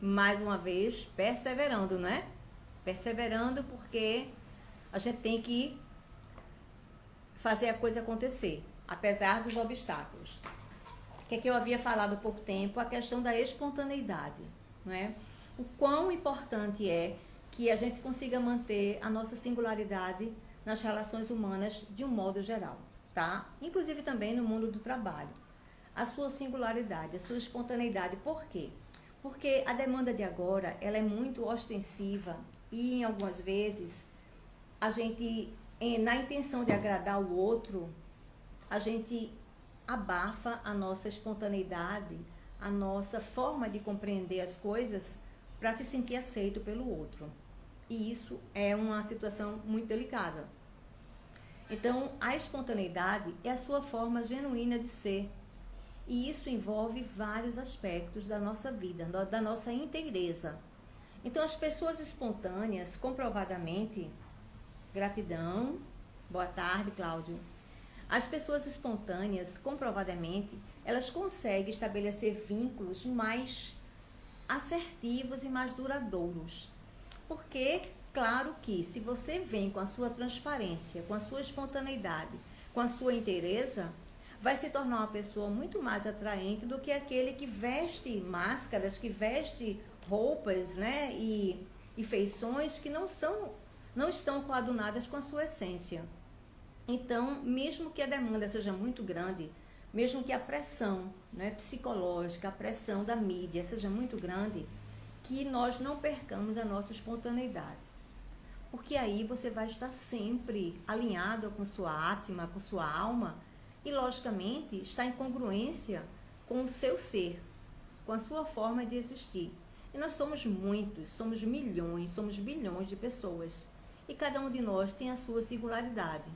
mais uma vez, perseverando, né? Perseverando porque a gente tem que fazer a coisa acontecer, apesar dos obstáculos. O que é que eu havia falado há pouco tempo? A questão da espontaneidade, não é? O quão importante é que a gente consiga manter a nossa singularidade nas relações humanas de um modo geral, tá? Inclusive também no mundo do trabalho. A sua singularidade, a sua espontaneidade. Por quê? Porque a demanda de agora, ela é muito ostensiva e, em algumas vezes, a gente, na intenção de agradar o outro, a gente abafa a nossa espontaneidade, a nossa forma de compreender as coisas para se sentir aceito pelo outro. E isso é uma situação muito delicada. Então, a espontaneidade é a sua forma genuína de ser. E isso envolve vários aspectos da nossa vida, da nossa inteireza. Então, as pessoas espontâneas, comprovadamente, gratidão, boa tarde, Cláudio. As pessoas espontâneas, comprovadamente, elas conseguem estabelecer vínculos mais assertivos e mais duradouros. Porque, claro que se você vem com a sua transparência, com a sua espontaneidade, com a sua inteireza, vai se tornar uma pessoa muito mais atraente do que aquele que veste máscaras, que veste roupas, né, e feições que não estão coadunadas com a sua essência. Então, mesmo que a demanda seja muito grande, mesmo que a pressão, né, psicológica, a pressão da mídia seja muito grande, que nós não percamos a nossa espontaneidade. Porque aí você vai estar sempre alinhado com sua átma, com sua alma, e, logicamente, está em congruência com o seu ser, com a sua forma de existir. E nós somos muitos, somos milhões, somos bilhões de pessoas. E cada um de nós tem a sua singularidade.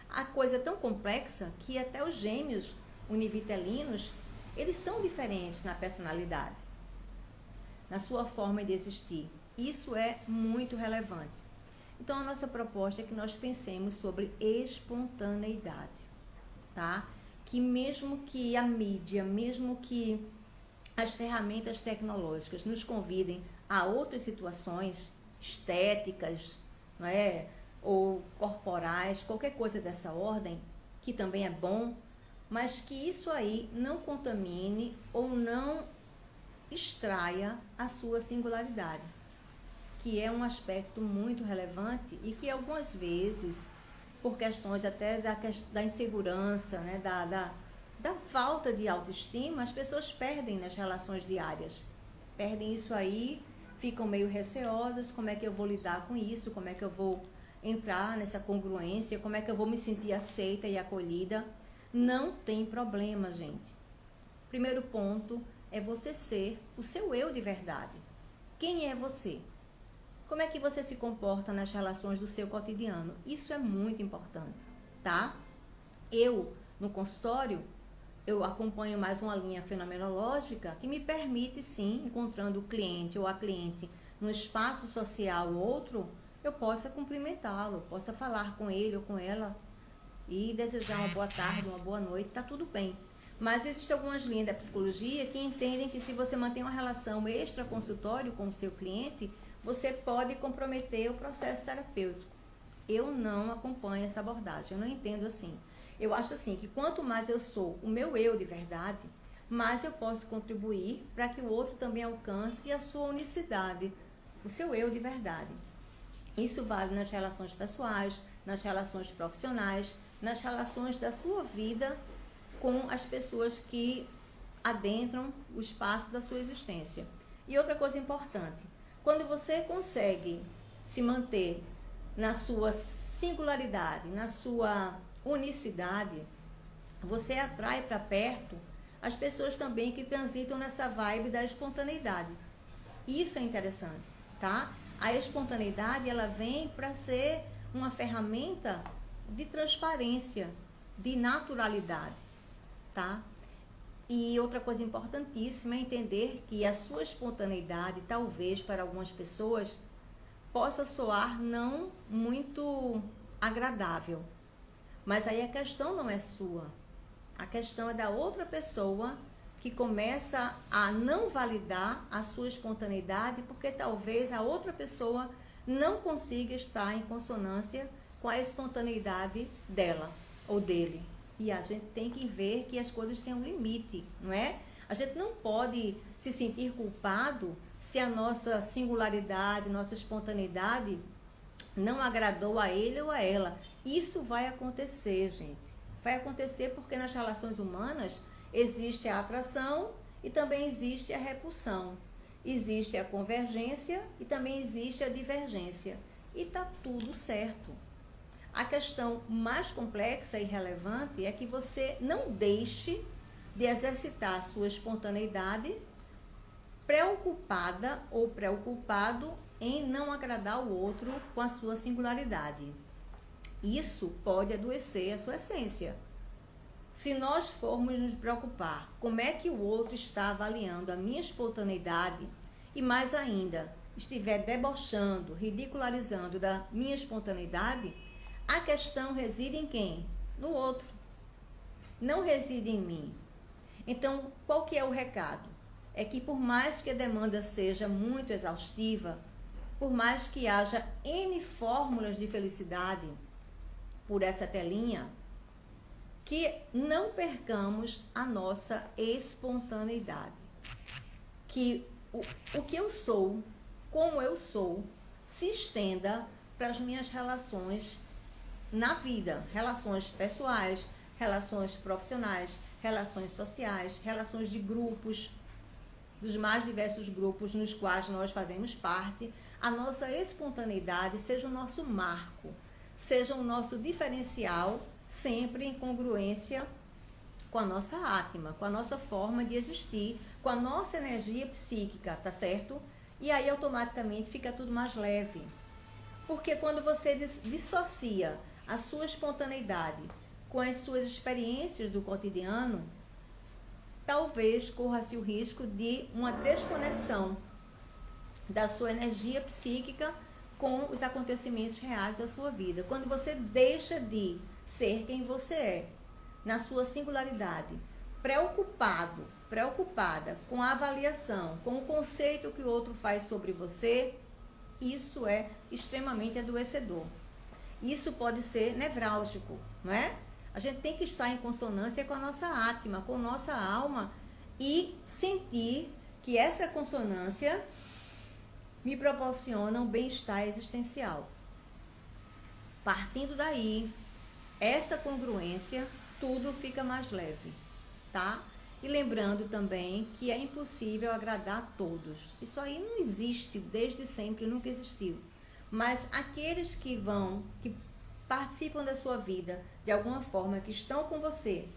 A coisa é tão complexa que até os gêmeos univitelinos, eles são diferentes na personalidade, na sua forma de existir. Isso é muito relevante. Então, a nossa proposta é que nós pensemos sobre espontaneidade. Tá? Que mesmo que a mídia, mesmo que as ferramentas tecnológicas nos convidem a outras situações estéticas, não é? Ou corporais, qualquer coisa dessa ordem, que também é bom, mas que isso aí não contamine ou não extraia a sua singularidade, que é um aspecto muito relevante e que algumas vezes, por questões até da insegurança, né, da falta de autoestima, as pessoas perdem nas relações diárias. Perdem isso aí, ficam meio receosas, como é que eu vou lidar com isso, como é que eu vou entrar nessa congruência, como é que eu vou me sentir aceita e acolhida. Não tem problema, gente. Primeiro ponto é você ser o seu eu de verdade. Quem é você? Como é que você se comporta nas relações do seu cotidiano? Isso é muito importante, tá? Eu, no consultório, eu acompanho mais uma linha fenomenológica que me permite, sim, encontrando o cliente ou a cliente num espaço social ou outro, eu possa cumprimentá-lo, possa falar com ele ou com ela e desejar uma boa tarde, uma boa noite, tá tudo bem. Mas existem algumas linhas da psicologia que entendem que se você mantém uma relação extra-consultório com o seu cliente, você pode comprometer o processo terapêutico. Eu não acompanho essa abordagem, eu não entendo assim. Eu acho assim que quanto mais eu sou o meu eu de verdade, mais eu posso contribuir para que o outro também alcance a sua unicidade, o seu eu de verdade. Isso vale nas relações pessoais, nas relações profissionais, nas relações da sua vida com as pessoas que adentram o espaço da sua existência. E outra coisa importante, quando você consegue se manter na sua singularidade, na sua unicidade, você atrai para perto as pessoas também que transitam nessa vibe da espontaneidade. Isso é interessante, tá? A espontaneidade, ela vem para ser uma ferramenta de transparência, de naturalidade, tá? E outra coisa importantíssima é entender que a sua espontaneidade, talvez para algumas pessoas, possa soar não muito agradável. Mas aí a questão não é sua. A questão é da outra pessoa que começa a não validar a sua espontaneidade, porque talvez a outra pessoa não consiga estar em consonância com a espontaneidade dela ou dele. E a gente tem que ver que as coisas têm um limite, não é? A gente não pode se sentir culpado se a nossa singularidade, nossa espontaneidade não agradou a ele ou a ela. Isso vai acontecer, gente. Vai acontecer porque nas relações humanas existe a atração e também existe a repulsão. Existe a convergência e também existe a divergência. E está tudo certo. A questão mais complexa e relevante é que você não deixe de exercitar a sua espontaneidade preocupada ou preocupado em não agradar o outro com a sua singularidade. Isso pode adoecer a sua essência. Se nós formos nos preocupar como é que o outro está avaliando a minha espontaneidade e mais ainda estiver debochando, ridicularizando da minha espontaneidade, a questão reside em quem? No outro. Não reside em mim. Então, qual que é o recado? É que por mais que a demanda seja muito exaustiva, por mais que haja N fórmulas de felicidade por essa telinha, que não percamos a nossa espontaneidade. Que o que eu sou, como eu sou, se estenda para as minhas relações na vida, relações pessoais, relações profissionais, relações sociais, relações de grupos, dos mais diversos grupos nos quais nós fazemos parte. A nossa espontaneidade seja o nosso marco, seja o nosso diferencial, sempre em congruência com a nossa átma, com a nossa forma de existir, com a nossa energia psíquica, tá certo? E aí automaticamente fica tudo mais leve. Porque quando você dissocia a sua espontaneidade com as suas experiências do cotidiano, talvez corra-se o risco de uma desconexão da sua energia psíquica com os acontecimentos reais da sua vida. Quando você deixa de ser quem você é, na sua singularidade, preocupada com a avaliação, com o conceito que o outro faz sobre você, isso é extremamente adoecedor. Isso pode ser nevrálgico, não é? A gente tem que estar em consonância com a nossa átma, com a nossa alma e sentir que essa consonância me proporciona um bem-estar existencial. Partindo daí, essa congruência, tudo fica mais leve, tá? E lembrando também que é impossível agradar a todos. Isso aí não existe desde sempre, nunca existiu. Mas aqueles que participam da sua vida de alguma forma, que estão com você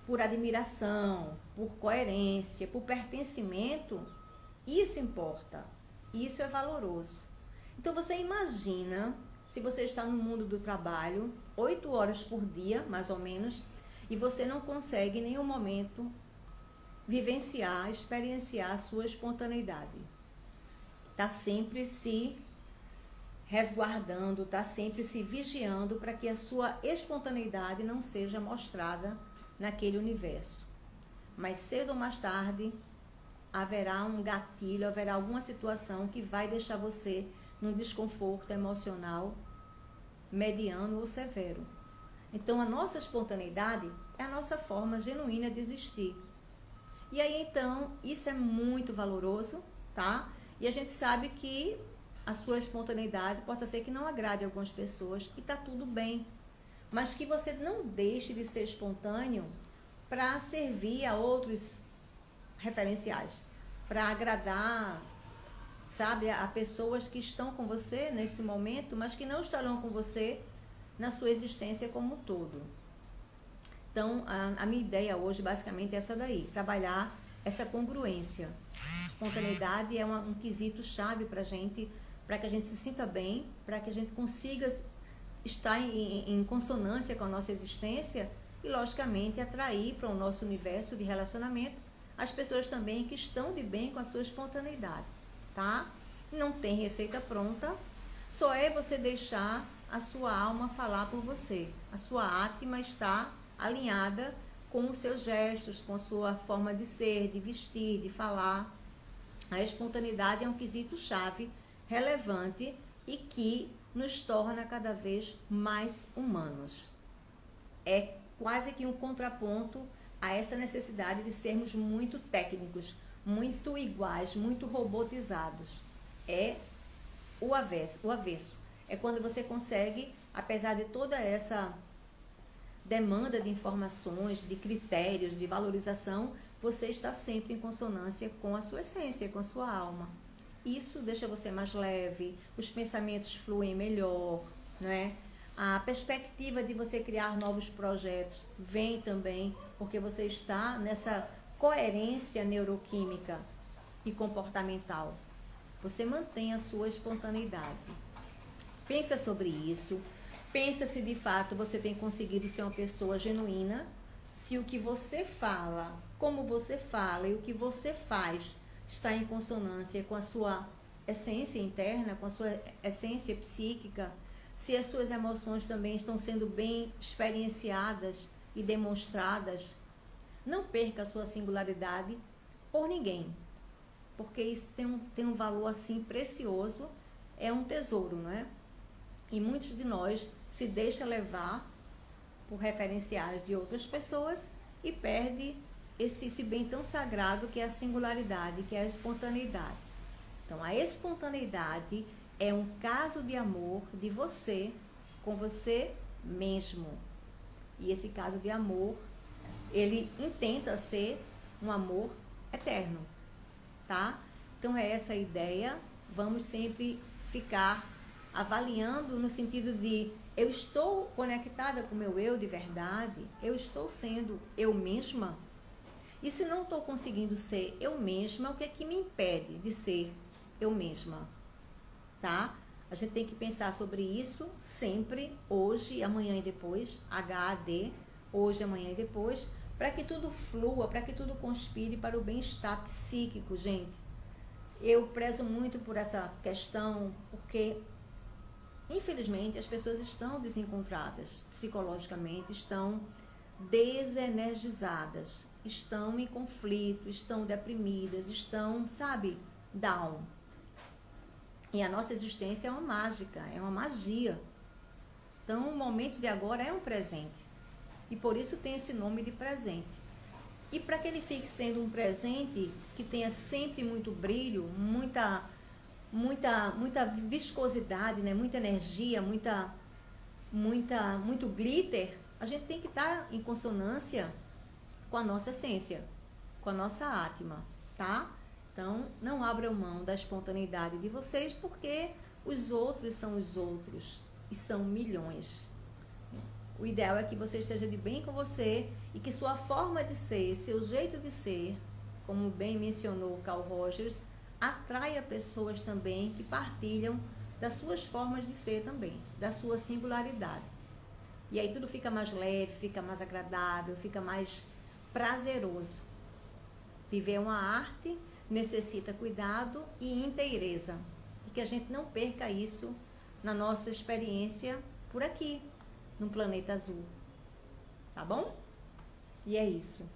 por admiração, por coerência, por pertencimento, isso importa. Isso é valoroso. Então você imagina se você está no mundo do trabalho 8 horas por dia, mais ou menos, e você não consegue em nenhum momento vivenciar, experienciar a sua espontaneidade. Está sempre se resguardando, está sempre se vigiando para que a sua espontaneidade não seja mostrada naquele universo. Mas cedo ou mais tarde, haverá um gatilho, haverá alguma situação que vai deixar você num desconforto emocional mediano ou severo. Então, a nossa espontaneidade é a nossa forma genuína de existir. E aí, então, isso é muito valoroso, tá? E a gente sabe que a sua espontaneidade possa ser que não agrade a algumas pessoas e tá tudo bem. Mas que você não deixe de ser espontâneo para servir a outros referenciais, para agradar, sabe, a pessoas que estão com você nesse momento, mas que não estarão com você na sua existência como um todo. Então, a minha ideia hoje basicamente é essa daí, trabalhar essa congruência. Espontaneidade é um quesito chave para que a gente se sinta bem, para que a gente consiga estar em consonância com a nossa existência e, logicamente, atrair para o nosso universo de relacionamento as pessoas também que estão de bem com a sua espontaneidade, tá? Não tem receita pronta, só é você deixar a sua alma falar por você. A sua átma está alinhada com os seus gestos, com a sua forma de ser, de vestir, de falar. A espontaneidade é um quesito chave, relevante e que nos torna cada vez mais humanos. É quase que um contraponto a essa necessidade de sermos muito técnicos, muito iguais, muito robotizados. É o avesso. É quando você consegue, apesar de toda essa demanda de informações, de critérios, de valorização, você está sempre em consonância com a sua essência, com a sua alma. Isso deixa você mais leve, os pensamentos fluem melhor, não é? A perspectiva de você criar novos projetos vem também porque você está nessa coerência neuroquímica e comportamental. Você mantém a sua espontaneidade. Pensa sobre isso. Pensa se de fato você tem conseguido ser uma pessoa genuína, se o que você fala, como você fala e o que você faz está em consonância com a sua essência interna, com a sua essência psíquica, se as suas emoções também estão sendo bem experienciadas e demonstradas. Não perca a sua singularidade por ninguém, porque isso tem um valor assim precioso, é um tesouro, não é? E muitos de nós se deixam levar por referenciais de outras pessoas e perde esse bem tão sagrado que é a singularidade, que é a espontaneidade. Então, a espontaneidade é um caso de amor de você com você mesmo. E esse caso de amor, ele intenta ser um amor eterno, tá? Então, é essa a ideia. Vamos sempre ficar avaliando no sentido de eu estou conectada com o meu eu de verdade, eu estou sendo eu mesma. E se não estou conseguindo ser eu mesma, o que é que me impede de ser eu mesma? Tá? A gente tem que pensar sobre isso sempre, hoje, amanhã e depois, HAD, hoje, amanhã e depois, para que tudo flua, para que tudo conspire para o bem-estar psíquico, gente. Eu prezo muito por essa questão, porque infelizmente as pessoas estão desencontradas psicologicamente, estão desenergizadas, estão em conflito, estão deprimidas, estão, sabe, down. E a nossa existência é uma mágica, é uma magia. Então, o momento de agora é um presente. E por isso tem esse nome de presente. E para que ele fique sendo um presente que tenha sempre muito brilho, muita viscosidade, né? Muita energia, muito glitter, a gente tem que estar em consonância com a nossa essência, com a nossa átma, tá? Então, não abram mão da espontaneidade de vocês, porque os outros são os outros e são milhões. O ideal é que você esteja de bem com você e que sua forma de ser, seu jeito de ser, como bem mencionou Carl Rogers, atraia pessoas também que partilham das suas formas de ser também, da sua singularidade. E aí tudo fica mais leve, fica mais agradável, fica mais prazeroso. Viver uma arte necessita cuidado e inteireza. E que a gente não perca isso na nossa experiência por aqui, no planeta azul. Tá bom? E é isso.